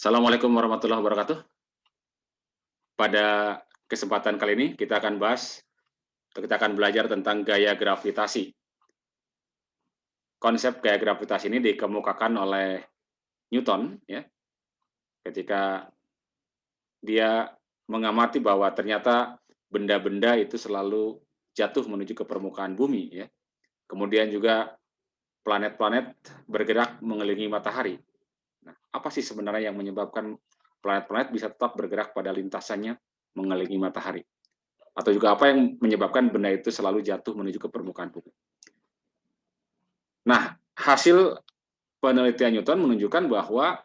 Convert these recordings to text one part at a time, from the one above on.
Assalamualaikum warahmatullahi wabarakatuh. Pada kesempatan kali ini kita akan belajar tentang gaya gravitasi. Konsep gaya gravitasi ini dikemukakan oleh Newton, ya, ketika dia mengamati bahwa ternyata benda-benda itu selalu jatuh menuju ke permukaan bumi, ya. Kemudian juga planet-planet bergerak mengelilingi matahari. Nah, apa sih sebenarnya yang menyebabkan planet-planet bisa tetap bergerak pada lintasannya mengelilingi matahari? Atau juga apa yang menyebabkan benda itu selalu jatuh menuju ke permukaan bumi? Nah, hasil penelitian Newton menunjukkan bahwa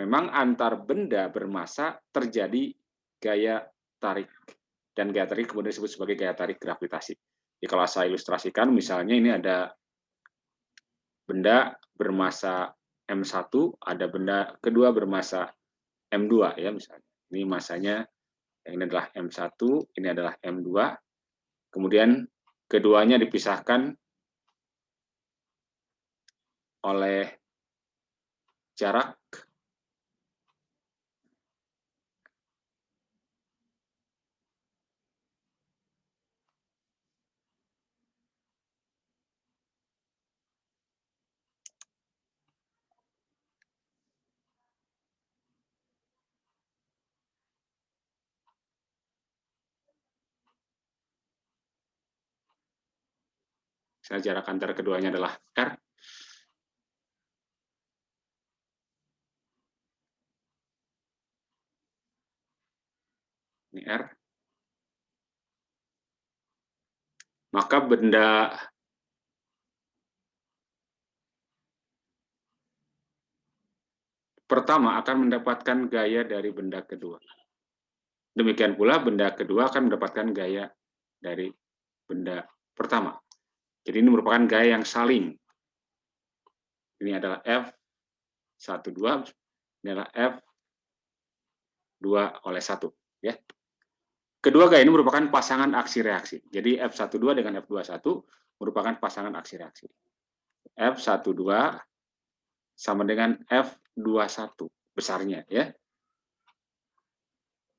memang antar benda bermassa terjadi gaya tarik. Dan gaya tarik kemudian disebut sebagai gaya tarik gravitasi. Jadi kalau saya ilustrasikan, misalnya ini ada benda bermassa M1, ada benda kedua bermassa M2, ya misalnya. Ini massanya, yang ini adalah M1, ini adalah M2. Kemudian keduanya dipisahkan oleh jarak jarak antara keduanya adalah R. Ini R. Maka benda pertama akan mendapatkan gaya dari benda kedua. Demikian pula benda kedua akan mendapatkan gaya dari benda pertama. Jadi ini merupakan gaya yang saling. Ini adalah F12, ini adalah F2/1. Ya. Kedua gaya ini merupakan pasangan aksi reaksi. Jadi F12 dengan F21 merupakan pasangan aksi reaksi. F12 sama dengan F21 besarnya, ya.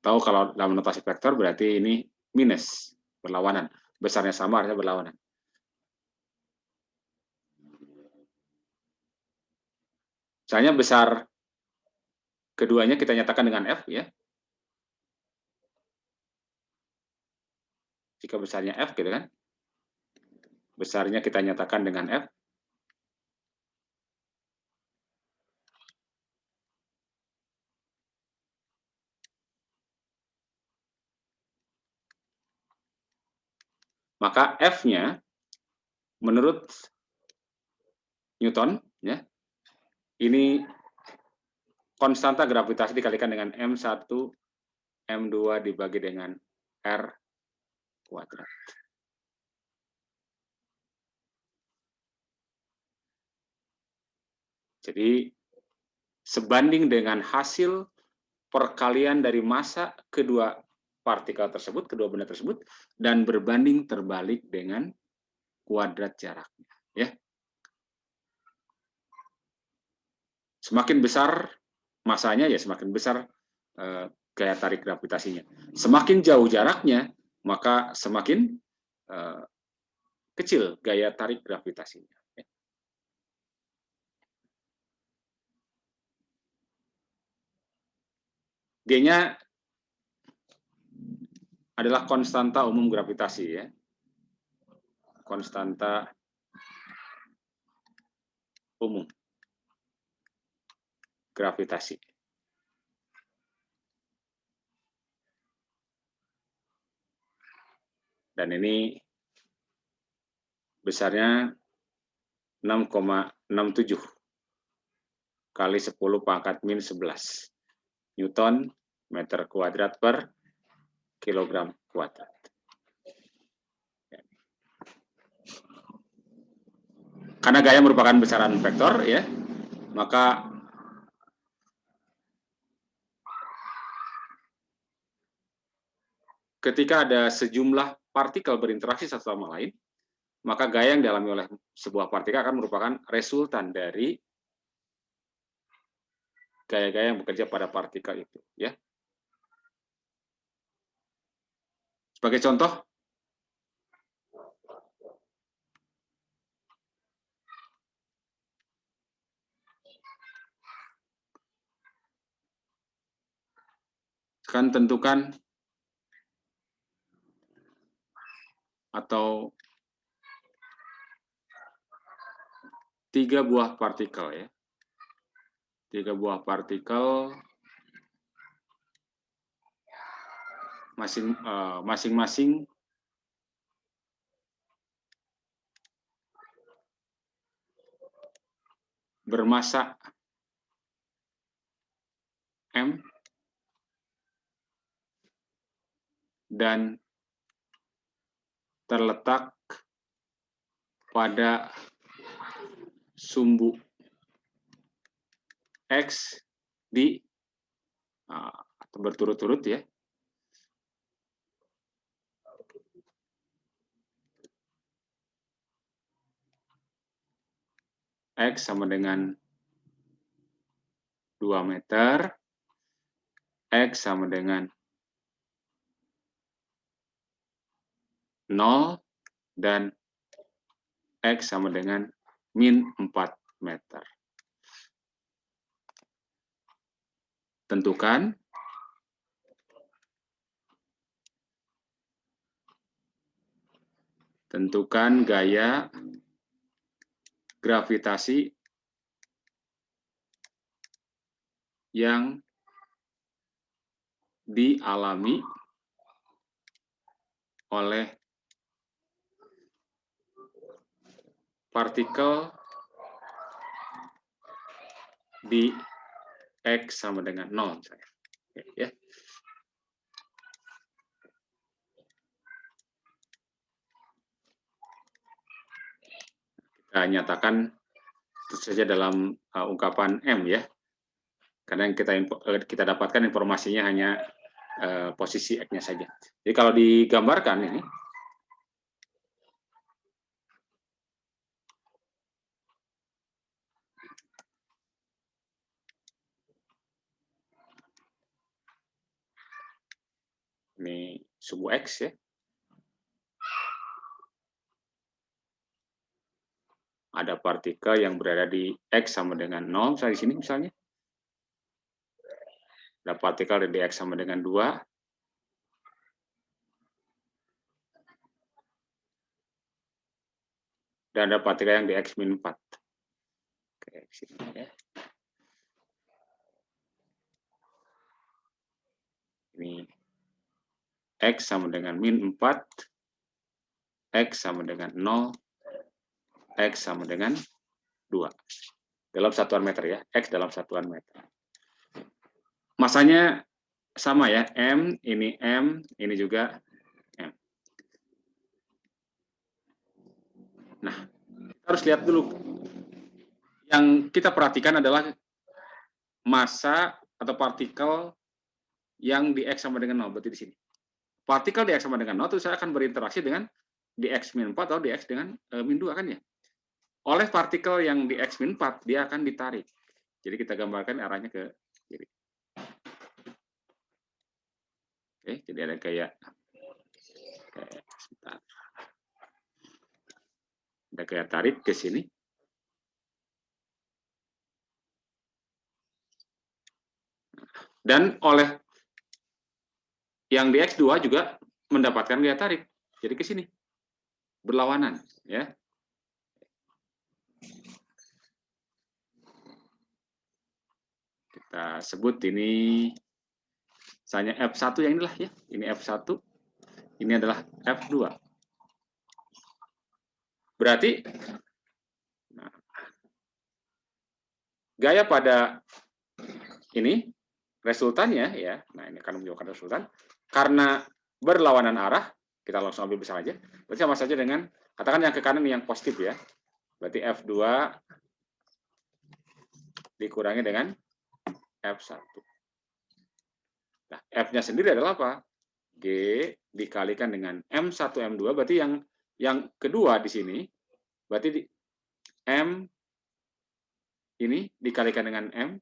Tahu kalau dalam notasi vektor berarti ini minus, berlawanan. Besarnya sama artinya berlawanan. Misalnya besar keduanya kita nyatakan dengan F, ya. Jika besarnya F gitu kan. Besarnya kita nyatakan dengan F. Maka F-nya menurut Newton, ya, ini konstanta gravitasi dikalikan dengan M1, M2 dibagi dengan R kuadrat. Jadi sebanding dengan hasil perkalian dari massa kedua partikel tersebut, kedua benda tersebut, dan berbanding terbalik dengan kuadrat jaraknya. Ya. Semakin besar massanya, ya semakin besar gaya tarik gravitasinya. Semakin jauh jaraknya, maka semakin kecil gaya tarik gravitasinya. Ya. D-nya adalah konstanta umum gravitasi, ya. Konstanta umum gravitasi. Dan ini besarnya 6,67 kali 10 pangkat min 11 Newton meter kuadrat per kilogram kuadrat. Karena gaya merupakan besaran vektor, ya, maka ketika ada sejumlah partikel berinteraksi satu sama lain, maka gaya yang dialami oleh sebuah partikel akan merupakan resultan dari gaya-gaya yang bekerja pada partikel itu, ya. Sebagai contoh, akan tentukan atau 3 buah partikel, ya. 3 buah partikel masing-masing bermassa M dan terletak pada sumbu X di atau berturut-turut, ya. X sama dengan 2 meter, X sama dengan 0, dan X sama dengan min 4 meter. Tentukan gaya gravitasi yang dialami oleh partikel di X sama dengan 0, misalnya. Ya. Kita nyatakan tentu saja dalam ungkapan M, ya. Karena yang kita dapatkan informasinya hanya posisi X-nya saja. Jadi kalau digambarkan ini sumbu X, ya. Ada partikel yang berada di X sama dengan 0, misalnya di sini misalnya. Ada partikel di X sama dengan 2. Dan ada partikel yang di X min 4. Oke, sini, ya. Ini X sama dengan min 4, X sama dengan 0, X sama dengan 2. Dalam satuan meter, ya. X dalam satuan meter. Masanya sama, ya. M, ini juga M. Nah, kita harus lihat dulu. Yang kita perhatikan adalah massa atau partikel yang di X sama dengan 0, berarti di sini. Partikel di X sama dengan 0 itu saya akan berinteraksi dengan di X min 4 atau di X dengan min 2, kan, ya. Oleh partikel yang di X min 4, dia akan ditarik. Jadi kita gambarkan arahnya ke kiri. Oke, jadi ada kayak sebentar. Ada kayak tarik ke sini. Dan oleh yang di X2 juga mendapatkan gaya tarik. Jadi ke sini. Berlawanan, ya. Kita sebut ini misalnya F1 yang inilah, ya. Ini F1. Ini adalah F2. Berarti gaya pada ini resultannya, ya. Nah, ini akan menunjukkan resultan karena berlawanan arah. Kita langsung ambil besar aja. Berarti sama saja dengan, katakan yang ke kanan yang positif, ya. Berarti F2 dikurangi dengan F1. Nah, F-nya sendiri adalah apa? G dikalikan dengan M1, M2, berarti yang kedua di sini, berarti M ini dikalikan dengan M,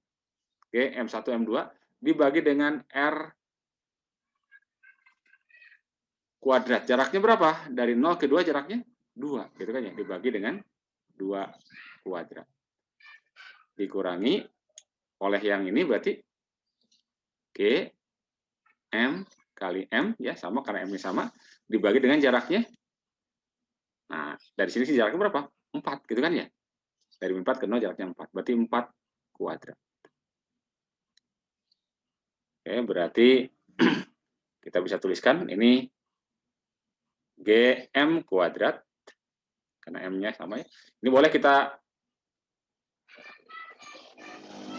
G, M1, M2, dibagi dengan R kuadrat. Jaraknya berapa? Dari 0 ke 2 jaraknya 2, gitu kan ya, dibagi dengan 2 kuadrat. Dikurangi oleh yang ini berarti G, M kali M, ya sama karena M-nya sama, dibagi dengan jaraknya. Nah, dari sini sih jaraknya berapa? 4, gitu kan ya. Dari 4 ke 0 jaraknya 4, berarti 4 kuadrat. Oke, berarti kita bisa tuliskan ini GM kuadrat, karena M-nya sama ya. Ini boleh kita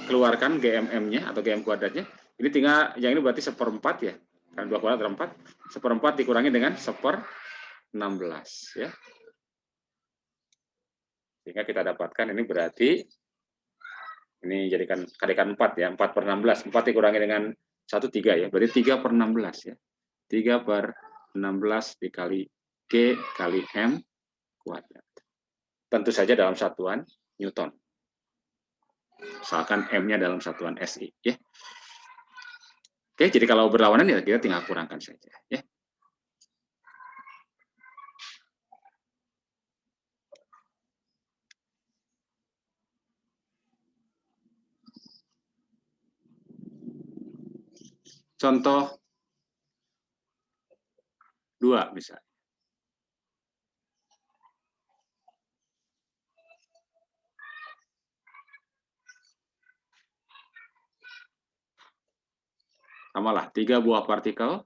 keluarkan GMM-nya atau GM kuadratnya. Ini tinggal, yang ini berarti 1/4 ya. Karena 2 kuadrat 4, 1/4 dikurangi dengan 1/16 ya. Sehingga kita dapatkan ini berarti, ini jadikan kalikan 4 ya, 4/16. 4 dikurangi dengan 1, 3 ya, berarti 3/16 ya. 3/16 dikali G kali M kuadrat. Tentu saja dalam satuan Newton. Misalkan M-nya dalam satuan SI. Ya. Oke, jadi kalau berlawanan ya kita tinggal kurangkan saja. Ya. Contoh 2 misalnya. Samalah, 3 buah partikel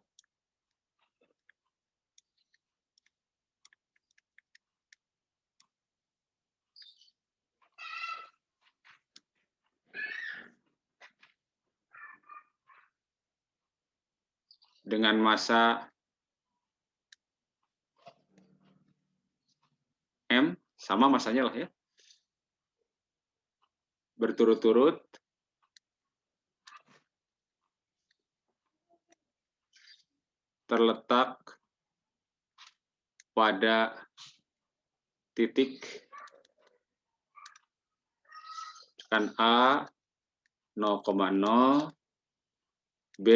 dengan massa M, sama massanya lah ya, berturut-turut terletak pada titik kan A 0,0, B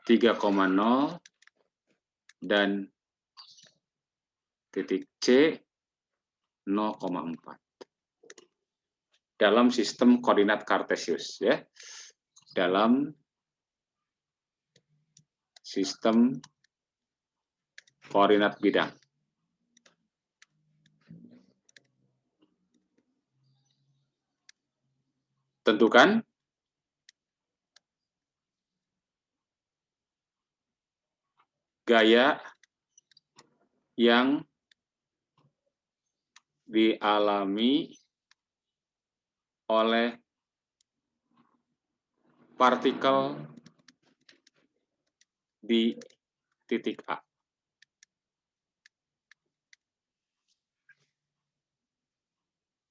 3,0, dan titik C 0,4. Dalam sistem koordinat Kartesius ya. Dalam sistem koordinat bidang. Tentukan gaya yang dialami oleh partikel di titik A.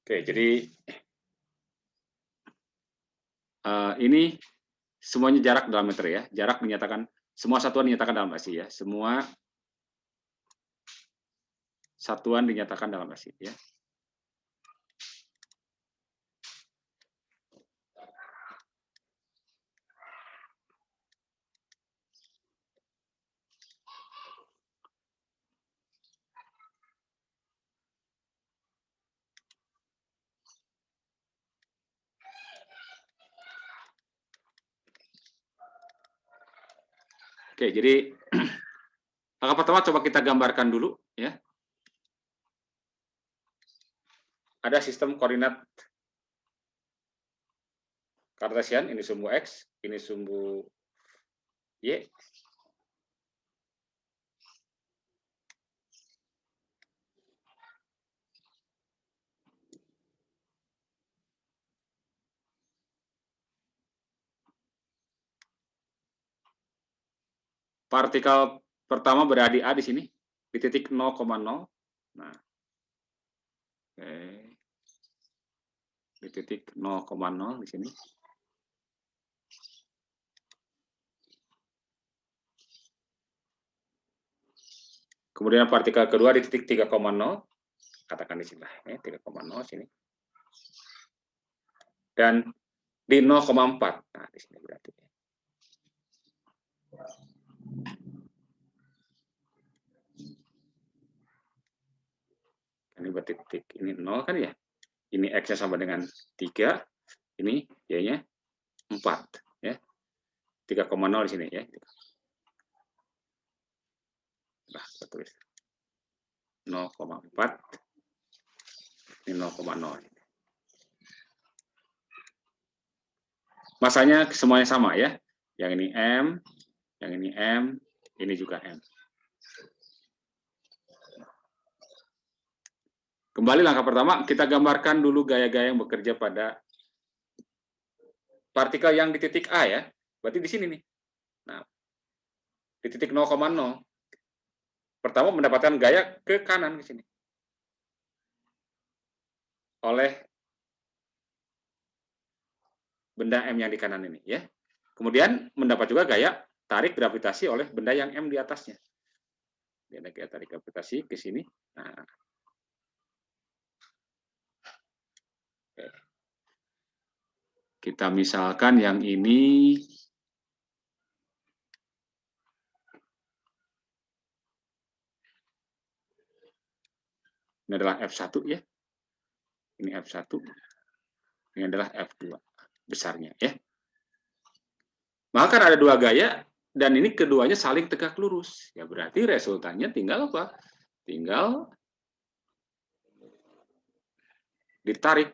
Oke, jadi ini semuanya jarak dalam meter ya. Jarak dinyatakan, semua satuan dinyatakan dalam ASI ya. Semua satuan dinyatakan dalam ASI ya. Oke, jadi langkah pertama coba kita gambarkan dulu ya. Ada sistem koordinat Kartesian, ini sumbu X, ini sumbu Y. Partikel pertama berada di A di sini, di titik 0,0. Nah, oke. Di titik 0,0 di sini. Kemudian partikel kedua di titik 3,0, katakan di sini, 3,0 sini. dan di 0,4. Nah, di sini berarti. Ini berarti titik ini 0 kan ya. Ini X-nya sama dengan 3, ini Y-nya 4 ya. 3,0 di sini ya. Nah, kita tulis 0,4 ini 0,0. Masanya semuanya sama ya. Yang ini M, yang ini M, ini juga M. Kembali langkah pertama, kita gambarkan dulu gaya-gaya yang bekerja pada partikel yang di titik A ya. Berarti di sini nih. Nah, di titik 0,0. Pertama mendapatkan gaya ke kanan di sini. Oleh benda M yang di kanan ini ya. Kemudian mendapat juga gaya tarik gravitasi oleh benda yang M di atasnya. Dia ada gaya tarik gravitasi ke sini. Nah, oke. Kita misalkan yang ini adalah F1 ya. Ini F1. Ini adalah F2 besarnya ya. Maka kan ada dua gaya dan ini keduanya saling tegak lurus. Ya berarti resultannya tinggal apa? Tinggal ditarik.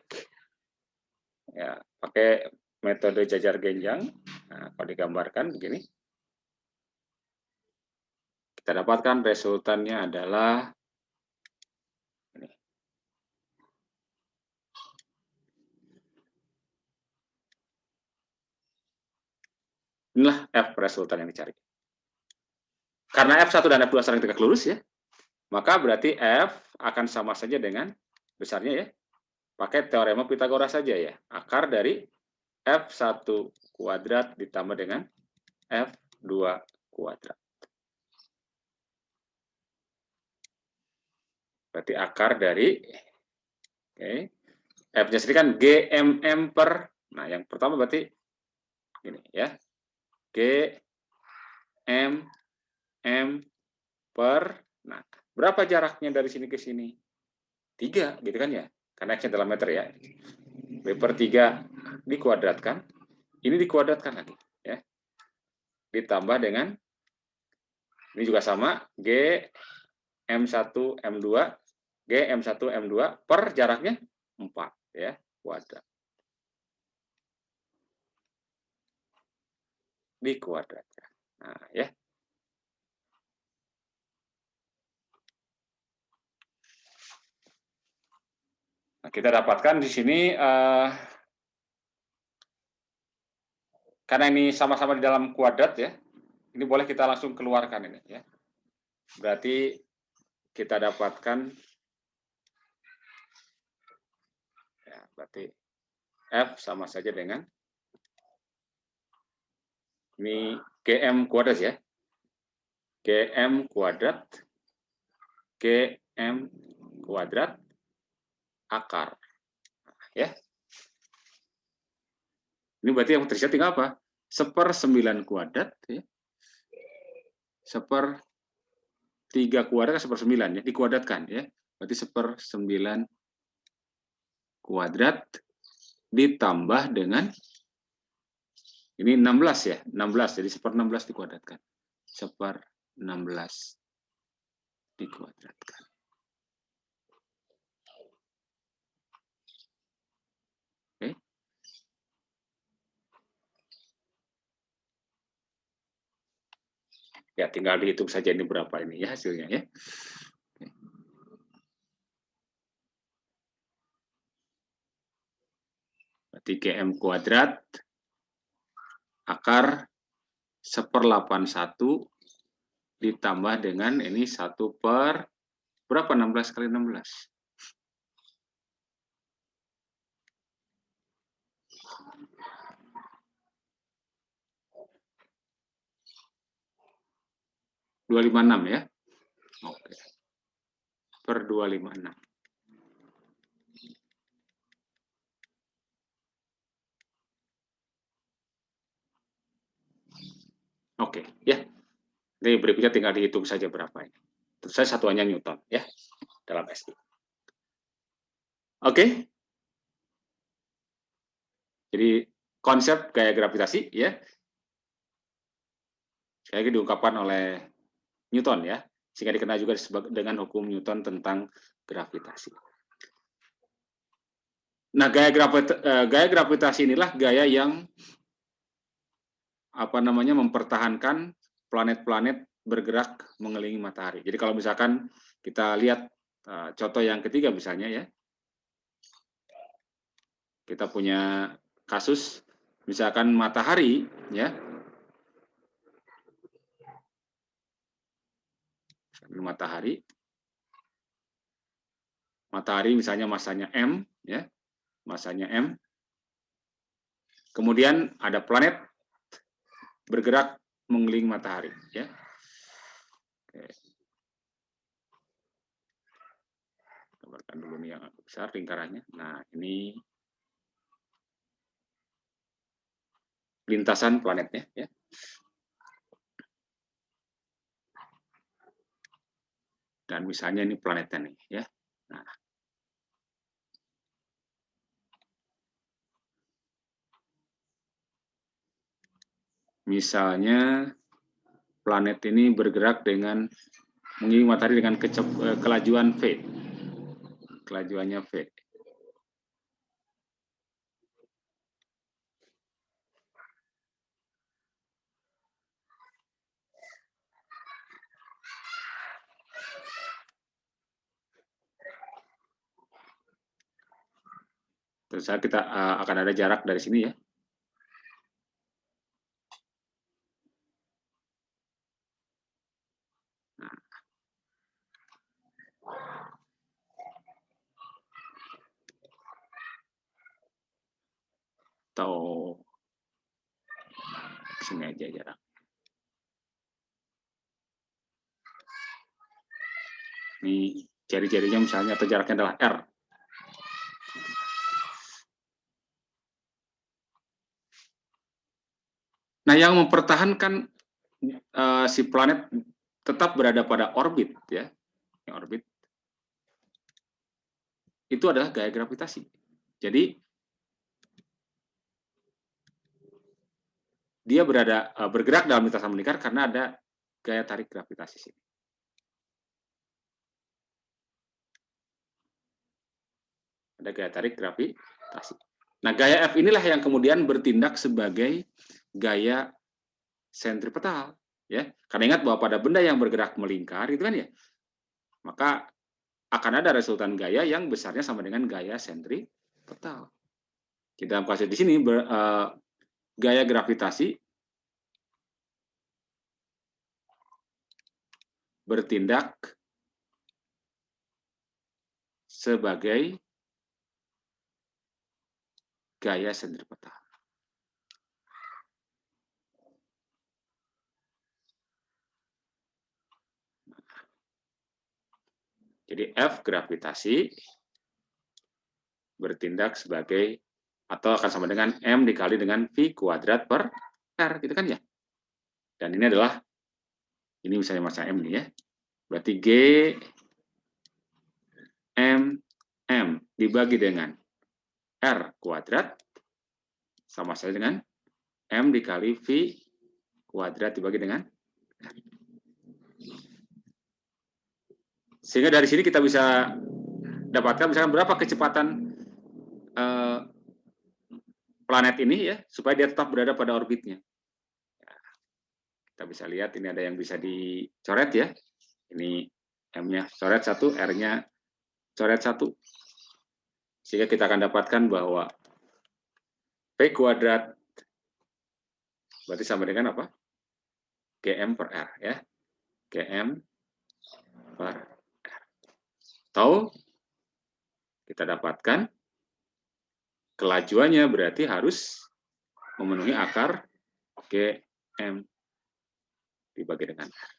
Ya, pakai metode jajar genjang. Nah, kalau digambarkan begini. Kita dapatkan resultannya adalah ini. Inilah F resultan yang dicari. Karena F1 dan F2 saling tegak lurus ya, maka berarti F akan sama saja dengan besarnya ya. Pakai teorema Pitagoras saja ya. Akar dari F1 kuadrat ditambah dengan F2 kuadrat. Berarti akar dari F-nya sendiri kan GMM per, nah yang pertama berarti ini ya, GMM per, nah berapa jaraknya dari sini ke sini? 3 gitu kan ya, karena X-nya dalam meter ya. B per 3 dikuadratkan, ini dikuadratkan lagi ya. Ditambah dengan, ini juga sama, G M1 M2, G M1 M2 per jaraknya 4 ya, kuadrat. Dikuadratkan. Nah, ya. Nah, kita dapatkan di sini karena ini sama-sama di dalam kuadrat ya. Ini boleh kita langsung keluarkan ini ya. Berarti kita dapatkan ya, berarti F sama saja dengan ini GM kuadrat ya. GM kuadrat GM kuadrat akar. Ya. Ini berarti yang tersirat tinggal apa? 1/9 kuadrat ya. 1/3 kuadrat 1/9 ya, dikuadratkan ya. Berarti 1/9 kuadrat ditambah dengan ini 16 ya, 16 jadi 1/16 dikuadratkan. 1/16 dikuadratkan. Oke. Ya, tinggal dihitung saja ini berapa ini ya hasilnya ya. Berarti GM kuadrat akar 1/81 ditambah dengan ini 1 per berapa 16 kali 16? 256 ya. Oke. Per 256. Oke, ya. Jadi berikutnya tinggal dihitung saja berapa ini. Tentu saja satuannya Newton, ya, dalam SI. Oke. Jadi konsep gaya gravitasi, ya, sekali lagi diungkapkan oleh Newton, ya, sehingga dikenal juga dengan hukum Newton tentang gravitasi. Nah, gaya gravitasi inilah gaya yang mempertahankan planet-planet bergerak mengelilingi matahari. Jadi kalau misalkan kita lihat contoh yang ketiga misalnya, ya, kita punya kasus misalkan matahari, ya, matahari misalnya masanya M, ya, masanya M. Kemudian ada planet bergerak mengelilingi matahari, ya. Oke. Gambarkan dulu nih yang besar lingkarannya. Nah, ini lintasan planetnya, ya. Dan misalnya ini planetnya nih, ya. Nah, misalnya planet ini bergerak dengan mengelilingi matahari dengan kelajuan V. Kelajuannya V. Terus kita akan ada jarak dari sini, ya. Atau sini aja jarak. Ini jari-jarinya misalnya, atau jaraknya adalah R. Nah, yang mempertahankan si planet tetap berada pada orbit, ya, orbit, itu adalah gaya gravitasi. Jadi dia bergerak dalam lintasan melingkar karena ada gaya tarik gravitasi sini. Ada gaya tarik gravitasi. Nah, gaya F inilah yang kemudian bertindak sebagai gaya sentripetal, ya. Karena ingat bahwa pada benda yang bergerak melingkar itu kan, ya, maka akan ada resultan gaya yang besarnya sama dengan gaya sentripetal. Kita kasih di sini gaya gravitasi bertindak sebagai gaya sentripetal. Jadi F gravitasi bertindak sebagai atau akan sama dengan M dikali dengan V kuadrat per R, gitu kan, ya. Dan ini adalah, ini misalnya masa M nih, ya. Berarti G M dibagi dengan R kuadrat sama saja dengan M dikali V kuadrat dibagi dengan R. Sehingga dari sini kita bisa dapatkan misalkan berapa kecepatan planet ini, ya, supaya dia tetap berada pada orbitnya. Kita bisa lihat ini ada yang bisa dicoret, ya. Ini M-nya coret 1, R-nya coret 1. Sehingga kita akan dapatkan bahwa V kuadrat berarti sama dengan apa? GM per R, ya. GM per R. Atau kita dapatkan kelajuannya berarti harus memenuhi akar GM dibagi dengan R.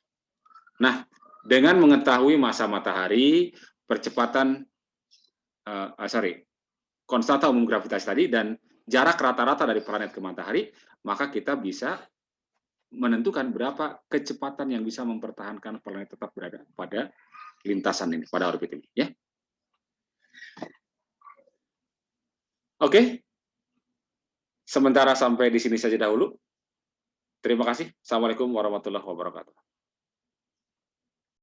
Nah, dengan mengetahui massa matahari, percepatan, konstanta umum gravitasi tadi, dan jarak rata-rata dari planet ke matahari, maka kita bisa menentukan berapa kecepatan yang bisa mempertahankan planet tetap berada pada lintasan ini, pada orbit ini. Ya. Oke, sementara sampai di sini saja dahulu. Terima kasih. Assalamualaikum warahmatullahi wabarakatuh.